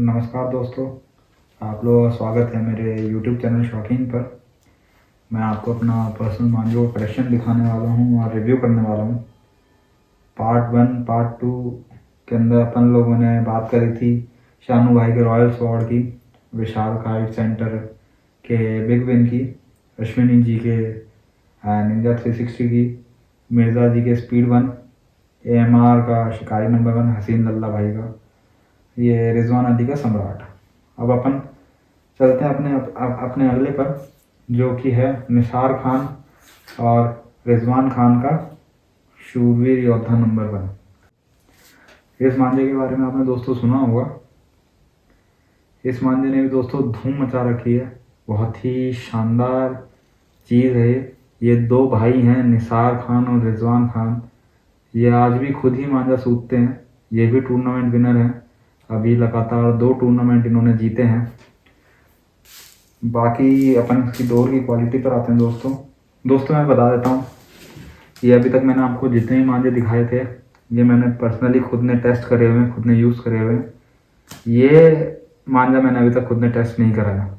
नमस्कार दोस्तों, आप लोगों का स्वागत है मेरे YouTube चैनल शौकीन पर। मैं आपको अपना पर्सनल मांजो कलेक्शन दिखाने वाला हूँ और रिव्यू करने वाला हूँ। पार्ट 1 पार्ट 2 के अंदर अपन लोगों ने बात करी थी शानू भाई के रॉयल स्वॉर्ड की, विशाल काइट सेंटर के बिग विन की, अश्विनी जी के निंजा 360 की, मिर्ज़ा जी के स्पीड 1, AMR का शिकारी नंबर 1 हसीन लल्ला भाई का, ये रिजवान अली का सम्राट। अब अपन चलते हैं अपने अगले पर, जो कि है निसार खान और रिजवान खान का शूरवीर योद्धा नंबर 1। इस मांझे के बारे में आपने दोस्तों सुना होगा। इस मांझे ने भी दोस्तों धूम मचा रखी है। बहुत ही शानदार चीज़ है ये। दो भाई हैं, निसार खान और रिजवान खान। ये आज भी खुद ही मांझा सूतते हैं। ये भी टूर्नामेंट विनर हैं। अभी लगातार 2 टूर्नामेंट इन्होंने जीते हैं। बाकी अपन इसकी दौड़ की क्वालिटी पर आते हैं दोस्तों मैं बता देता हूँ, ये अभी तक मैंने आपको जितने भी मांझे दिखाए थे, ये मैंने पर्सनली खुद ने टेस्ट करे हुए हैं, खुद ने यूज़ करे हुए हैं। ये मांझा मैंने अभी तक खुद ने टेस्ट नहीं कराया।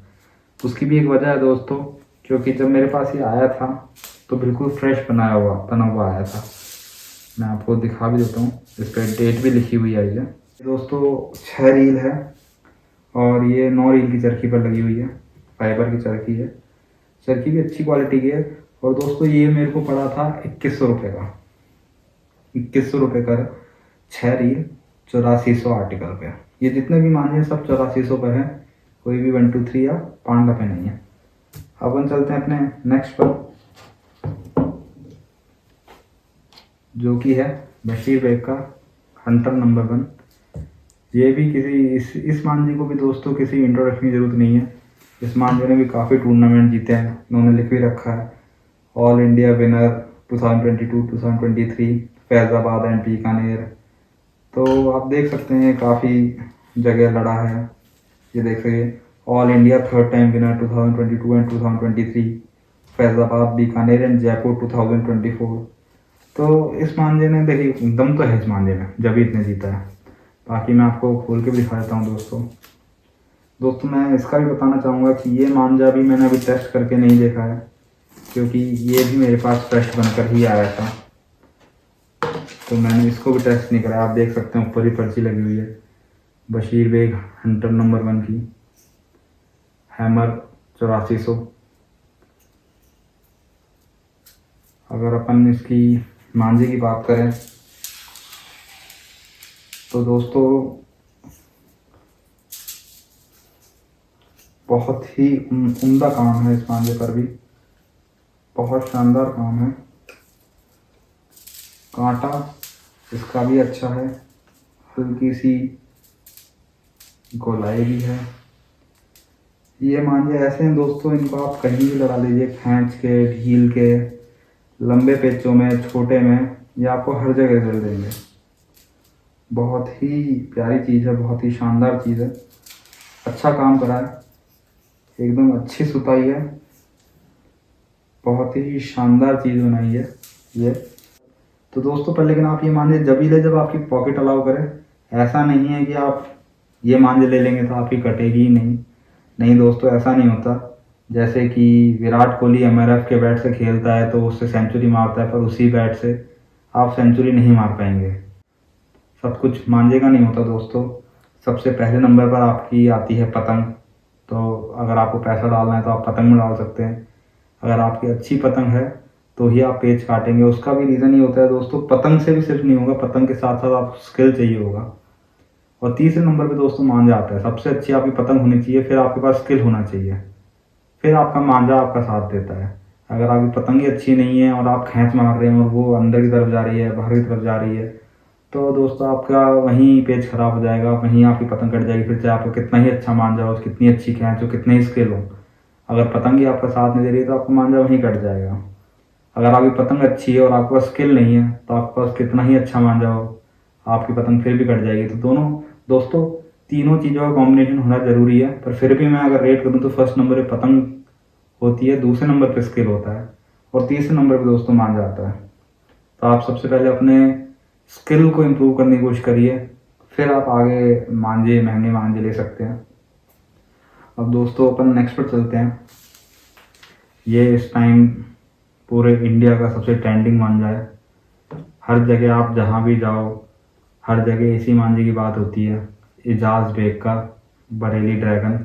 उसकी भी एक वजह है दोस्तों, क्योंकि जब मेरे पास ये आया था तो बिल्कुल फ्रेश बना हुआ आया था। मैं आपको दिखा भी देता हूँ, इस पर डेट भी लिखी हुई आई है दोस्तों। 6 रील है और ये 9 रील की चरखी पर लगी हुई है। फाइबर की चरखी है, चरखी भी अच्छी क्वालिटी की है। और दोस्तों ये मेरे को पड़ा था 2100 रुपये का। 2100 रुपये का 6 रील, 8400 आर्टिकल पे। ये जितने भी मांझे हैं सब 8400 पर है, कोई भी 1 2 3 या पांडा पे नहीं है। अपन चलते हैं अपने नेक्स्ट पर, जो कि है बशीर बेग का हंटर नंबर 1। ये भी इस मांझे को भी दोस्तों किसी इंट्रोडक्शन की जरूरत नहीं है। इस मांझे ने भी काफ़ी टूर्नामेंट जीते हैं, इन्होंने लिख भी रखा है all India winner 2022-2023 Faizabad and Bikaner. तो आप देख सकते हैं काफ़ी जगह लड़ा है। ये देख रहे हैं all India 3rd time winner 2022 and 2023 Faizabad Bikaner and Jaipur 2024। तो इस मांझे ने देखिए दम तो है इस मांझे में, जब भी इतने जीता है। बाकी मैं आपको खोल के भी दिखा देता हूँ दोस्तों मैं इसका भी बताना चाहूँगा कि ये मांझा भी मैंने अभी टेस्ट करके नहीं देखा है, क्योंकि ये भी मेरे पास फ्रेश बनकर ही आया था, तो मैंने इसको भी टेस्ट नहीं कराया। आप देख सकते हैं ऊपर ही पर्ची लगी हुई है बशीर बेग हंटर नंबर 1 की, हैमर 8400। अगर अपन इसकी मांझे की बात करें तो दोस्तों बहुत ही उम्दा काम है इस मांझे पर भी, बहुत शानदार काम है। कांटा इसका भी अच्छा है, हल्की सी गोलाई भी है। ये मांझे ऐसे हैं दोस्तों, इनको आप कहीं भी लड़ा लीजिए, खींच के, ढील के, लंबे पेचों में, छोटे में, ये आपको हर जगह जल देंगे। बहुत ही प्यारी चीज़ है, बहुत ही शानदार चीज़ है। अच्छा काम करा है, एकदम अच्छी सुताई है, बहुत ही शानदार चीज़ बनाई है ये। तो दोस्तों पर लेकिन आप ये मांझे जब ही ले जब आपकी पॉकेट अलाउ करे। ऐसा नहीं है कि आप ये मांझे ले लेंगे तो आपकी कटेगी ही नहीं दोस्तों, ऐसा नहीं होता। जैसे कि विराट कोहली MRF के बैट से खेलता है तो उससे सेंचुरी मारता है, पर उसी बैट से आप सेंचुरी नहीं मार पाएंगे। सब कुछ मांझे का नहीं होता दोस्तों। सबसे पहले नंबर पर आपकी आती है पतंग, तो अगर आपको पैसा डालना है तो आप पतंग में डाल सकते हैं। अगर आपकी अच्छी पतंग है तो ही आप पेच काटेंगे। उसका भी रीज़न ही होता है दोस्तों, पतंग से भी सिर्फ नहीं होगा, पतंग के साथ साथ आपको स्किल चाहिए होगा। और तीसरे नंबर पे दोस्तों मांझा आता है। सबसे अच्छी आपकी पतंग होनी चाहिए, फिर आपके पास स्किल होना चाहिए, फिर आपका मांझा आपका साथ देता है। अगर आपकी पतंग ही अच्छी नहीं है और आप खींच मार रहे हैं और वो अंदर की तरफ जा रही है, बाहर की तरफ जा रही है, तो दोस्तों आपका वहीं पेज खराब हो जाएगा, वहीं आपकी पतंग कट जाएगी। फिर चाहे आपको कितना ही अच्छा मांझा हो, कितनी अच्छी खींच हो, कितने ही स्किल हो, अगर पतंग ही आपका साथ नहीं दे रही है तो आपका मांझा वहीं कट जाएगा। अगर आपकी पतंग अच्छी है और आपके पास स्किल नहीं है तो आपके पास कितना ही अच्छा मांझा हो, आपकी पतंग फिर भी कट जाएगी। तो दोनों दोस्तों तीनों चीज़ों का कॉम्बिनेशन होना ज़रूरी है। पर फिर भी मैं अगर रेट करूँ तो फर्स्ट नंबर पर पतंग होती है, दूसरे नंबर पर स्किल होता है और तीसरे नंबर पर दोस्तों मांझा आता है। तो आप सबसे पहले अपने स्किल को इम्प्रूव करने की कोशिश करिए, फिर आप आगे मांझे, महंगे मांझे ले सकते हैं। अब दोस्तों अपन नेक्स्ट पर चलते हैं। ये इस टाइम पूरे इंडिया का सबसे ट्रेंडिंग मांझा है। हर जगह आप जहाँ भी जाओ, हर जगह इसी मांझे की बात होती है। एजाज बेग का बरेली ड्रैगन,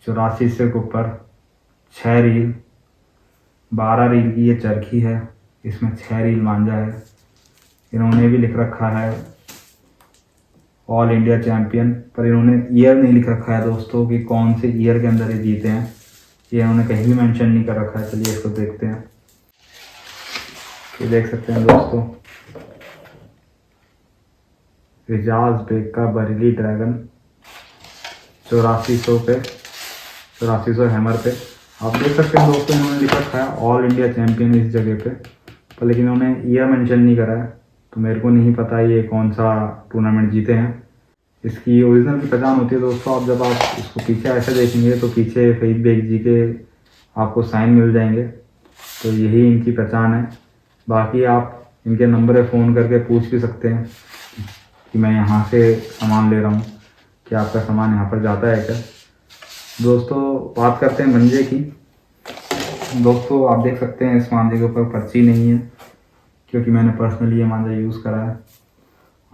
84 से ऊपर, 6 रील, 12 रील की ये चरखी है, इसमें 6 रील मांझा है। इन्होंने भी लिख रखा है ऑल इंडिया चैम्पियन, पर इन्होंने ईयर नहीं लिख रखा है दोस्तों कि कौन से ईयर के अंदर ये जीते हैं, ये इन्होंने कहीं भी मेंशन नहीं कर रखा है। चलिए इसको देखते हैं। ये देख सकते हैं दोस्तों, एजाज बेग का बरेली ड्रैगन, 8400 पे, 8400 हैमर पे। आप देख सकते हैं दोस्तों, इन्होंने लिख रखा है ऑल इंडिया चैम्पियन इस जगह पे, पर लेकिन इन्होंने ईयर मेंशन नहीं करा है, तो मेरे को नहीं पता ये कौन सा टूर्नामेंट जीते हैं। इसकी ओरिजिनल की पहचान होती है दोस्तों, आप जब आप इसको पीछे ऐसे देखेंगे तो पीछे फरीद बेग जी के आपको साइन मिल जाएंगे, तो यही इनकी पहचान है। बाकी आप इनके नंबर पे फ़ोन करके पूछ भी सकते हैं कि मैं यहाँ से सामान ले रहा हूँ, कि आपका सामान यहाँ पर जाता है क्या। दोस्तों बात करते हैं मंजे की। दोस्तों आप देख सकते हैं इस मांझे के ऊपर पर्ची नहीं है, क्योंकि मैंने पर्सनली ये मांझा यूज़ करा है।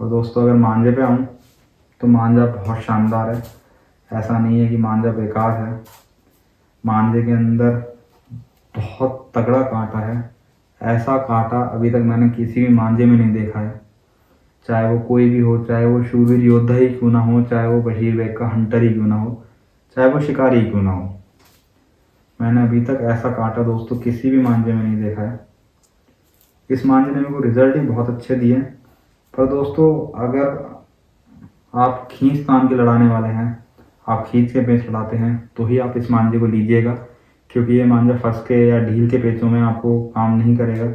और दोस्तों अगर मांझे पे आऊँ तो मांझा बहुत शानदार है, ऐसा नहीं है कि मांझा बेकार है। मांझे के अंदर बहुत तगड़ा कांटा है, ऐसा कांटा अभी तक मैंने किसी भी मांझे में नहीं देखा है। चाहे वो कोई भी हो, चाहे वो शूरवीर योद्धा ही क्यों ना हो, चाहे वो बशीर बेग का हंटर ही क्यों ना हो, चाहे वो शिकारी ही क्यों ना हो, मैंने अभी तक ऐसा कांटा दोस्तों किसी भी मांझे में नहीं देखा है। इस मांझे ने मेरे को रिजल्ट ही बहुत अच्छे दिए। पर दोस्तों अगर आप खींच तान के लड़ाने वाले हैं, आप खींच के पेच लड़ाते हैं, तो ही आप इस मांझे को लीजिएगा, क्योंकि ये मांझा फंस के या ढील के पेचों में आपको काम नहीं करेगा।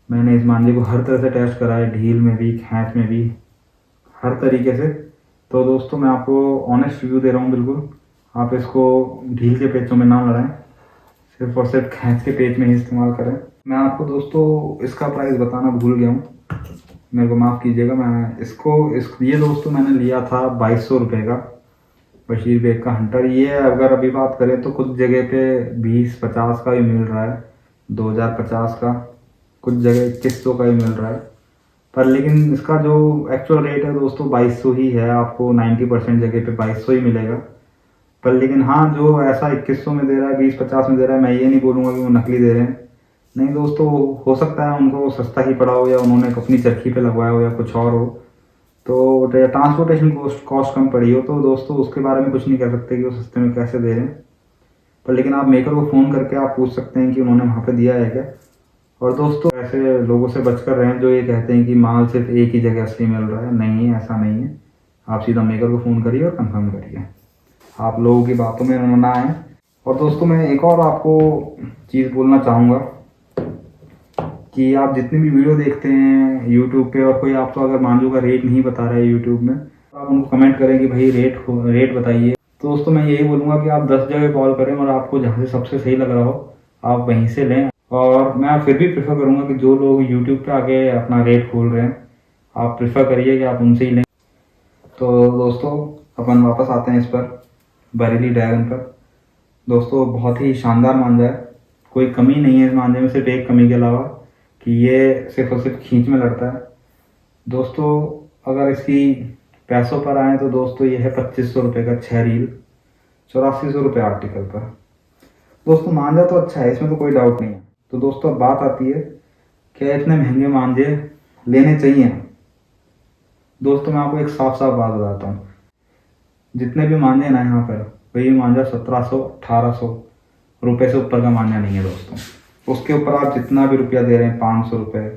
मैंने इस मांझे को हर तरह से टेस्ट करा है, ढील में भी, खैंच में भी, हर तरीके से। तो दोस्तों मैं आपको ऑनेस्ट रिव्यू दे रहा हूँ बिल्कुल। आप इसको ढील के पेचों में ना लड़ाएं, सिर्फ और सिर्फ खैंच के पेच में ही इस्तेमाल करें। मैं आपको दोस्तों इसका प्राइस बताना भूल गया हूँ, मेरे को माफ़ कीजिएगा। मैं ये दोस्तों मैंने लिया था 2200 रुपये का, बशीर बेग का हंटर। ये अगर अभी बात करें तो कुछ जगह पे 20-50 का भी मिल रहा है, 2050 का, कुछ जगह 2100 का भी मिल रहा है। पर लेकिन इसका जो एक्चुअल रेट है दोस्तों 2200 ही है, आपको 90% जगह पे 2200 ही मिलेगा। पर लेकिन हाँ, जो ऐसा 2100 में दे रहा है, 20-50 में दे रहा है, मैं ये नहीं बोलूँगा कि वो नकली दे रहे हैं। नहीं दोस्तों, हो सकता है उनको सस्ता ही पड़ा हो, या उन्होंने अपनी चरखी पे लगवाया हो, या कुछ और हो, तो ट्रांसपोर्टेशन कॉस्ट कम पड़ी हो, तो दोस्तों उसके बारे में कुछ नहीं कह सकते कि वो सस्ते में कैसे दे रहे हैं। पर लेकिन आप मेकर को फ़ोन करके आप पूछ सकते हैं कि उन्होंने वहाँ पे दिया है क्या। और दोस्तों ऐसे लोगों से बचकर रहें जो ये कहते हैं कि माल सिर्फ एक ही जगह असली मिल रहा है। नहीं, ऐसा नहीं है। आप सीधा मेकर को फ़ोन करिए और कंफर्म करिए, आप लोगों की बातों में ना आए। और दोस्तों मैं एक और आपको चीज़ बोलना चाहूँगा कि आप जितनी भी वीडियो देखते हैं यूट्यूब पे, और कोई आपको अगर मांझों का रेट नहीं बता रहा है यूट्यूब में, तो आप उनको कमेंट करें कि भाई रेट बताइए। तो दोस्तों मैं यही बोलूँगा कि आप 10 जगह कॉल करें, और आपको जहाँ से सबसे सही लग रहा हो आप वहीं से लें। और मैं फिर भी प्रेफर करूँगा कि जो लोग यूट्यूब पे आके अपना रेट खोल रहे हैं, आप प्रेफर करिए कि आप उनसे ही लें। तो दोस्तों अपन वापस आते हैं इस पर, बरेली ड्रैगन पर। दोस्तों बहुत ही शानदार मांझा है, कोई कमी नहीं है इस मांझे में, सिर्फ एक कमी के अलावा कि ये सिर्फ और सिर्फ खींच में लड़ता है। दोस्तों अगर इसकी पैसों पर आए तो दोस्तों ये है 2500 रुपये का 6 रील, 8400 रुपये आर्टिकल पर। दोस्तों मांझा तो अच्छा है, इसमें तो कोई डाउट नहीं है। तो दोस्तों बात आती है क्या इतने महंगे मांझे लेने चाहिए। दोस्तों मैं आपको एक साफ साफ बात बताता हूँ, जितने भी मांझे ना यहाँ पर, वही मांझा 1700-1800 रुपये से ऊपर का मांझा नहीं है दोस्तों। उसके ऊपर आप जितना भी रुपया दे रहे हैं, 500 रुपये,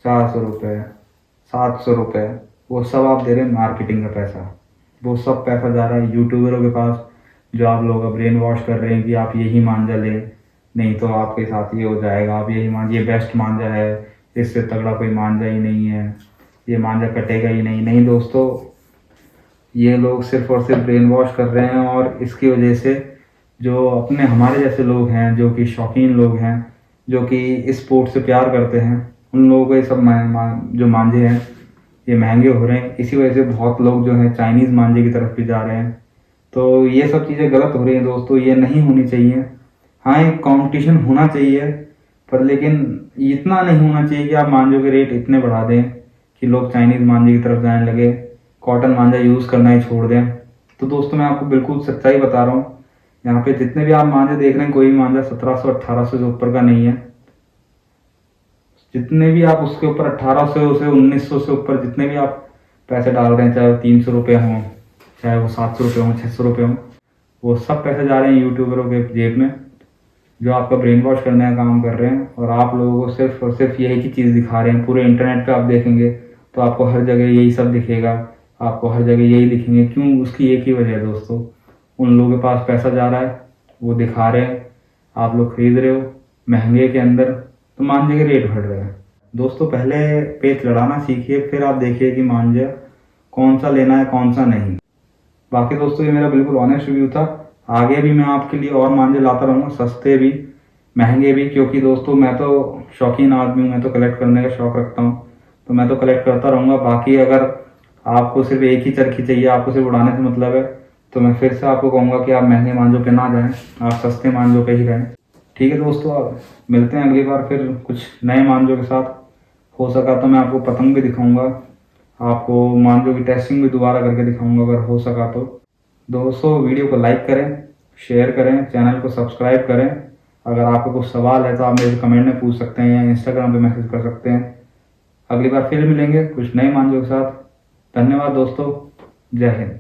400 रुपये, 700 रुपये, वो सब आप दे रहे हैं मार्केटिंग का पैसा। वो सब पैसा जा रहा है यूट्यूबरों के पास, जो आप लोगों का ब्रेन वॉश कर रहे हैं कि आप यही मांझा लें, नहीं तो आपके साथ ये हो जाएगा, आप यही मांझा, ये बेस्ट मांझा है, इससे तगड़ा कोई मांझा ही नहीं है, ये मांझा कटेगा ही नहीं। नहीं दोस्तों, ये लोग सिर्फ और सिर्फ ब्रेन वॉश कर रहे हैं, और इसकी वजह से जो अपने हमारे जैसे लोग हैं, जो कि शौकीन लोग हैं, जो कि इस स्पोर्ट से प्यार करते हैं, उन लोगों को ये सब जो मांझे हैं ये महंगे हो रहे हैं। इसी वजह से बहुत लोग जो है चाइनीज़ मांझे की तरफ भी जा रहे हैं। तो ये सब चीज़ें गलत हो रही हैं दोस्तों, ये नहीं होनी चाहिए। हाँ, एक कंपटीशन होना चाहिए, पर लेकिन इतना नहीं होना चाहिए कि आप मांझों के रेट इतने बढ़ा दें कि लोग चाइनीज़ मांझे की तरफ जाने लगे, कॉटन मांझा यूज़ करना ही छोड़ दें। तो दोस्तों मैं आपको बिल्कुल सच्चाई बता रहा हूँ, यहाँ पे जितने भी आप मांझे देख रहे हैं, कोई भी मांझा 1700-1800 से ऊपर का नहीं है। जितने भी आप उसके ऊपर 1800 से 1900 से ऊपर जितने भी आप पैसे डाल रहे हैं, चाहे वो 300 रुपये हों, चाहे वो 700 रुपये हों, 600 रुपये हों, वो सब पैसे जा रहे हैं यूट्यूबरों के जेब में, जो आपका ब्रेन वॉश करने का काम कर रहे हैं। और आप लोगों को सिर्फ और सिर्फ यही की चीज़ दिखा रहे हैं। पूरे इंटरनेट पे आप देखेंगे तो आपको हर जगह यही सब दिखेगा, आपको हर जगह यही दिखेंगे। क्यों? उसकी एक ही वजह है दोस्तों, उन लोगों के पास पैसा जा रहा है, वो दिखा रहे हैं, आप लोग खरीद रहे हो महंगे के अंदर, तो मांझे के रेट बढ़ रहे हैं। दोस्तों पहले पेच लड़ाना सीखिए, फिर आप देखिए कि मांझा कौन सा लेना है कौन सा नहीं। बाकी दोस्तों ये मेरा बिल्कुल ऑनेस्ट रिव्यू था। आगे भी मैं आपके लिए और मांझे लाता रहूँगा, सस्ते भी महंगे भी, क्योंकि दोस्तों मैं तो शौकीन आदमी हूँ, मैं तो कलेक्ट करने का शौक़ रखता हूँ, तो मैं तो कलेक्ट करता रहूँगा। बाकी अगर आपको सिर्फ एक ही चरखी चाहिए, आपको सिर्फ उड़ाने से मतलब है, तो मैं फिर से आपको कहूँगा कि आप महंगे मांझों पे ना जाएं, आप सस्ते मांझों पे ही रहें। ठीक है दोस्तों, अब मिलते हैं अगली बार फिर कुछ नए मांझों के साथ। हो सका तो मैं आपको पतंग भी दिखाऊंगा, आपको मांझों की टेस्टिंग भी दोबारा करके दिखाऊंगा अगर हो सका तो। दोस्तों वीडियो को लाइक करें, शेयर करें, चैनल को सब्सक्राइब करें। अगर आपको कुछ सवाल है तो आप मेरे कमेंट में पूछ सकते हैं या इंस्टाग्राम पे मैसेज कर सकते हैं। अगली बार फिर मिलेंगे कुछ नए मांझों के साथ। धन्यवाद दोस्तों, जय हिंद।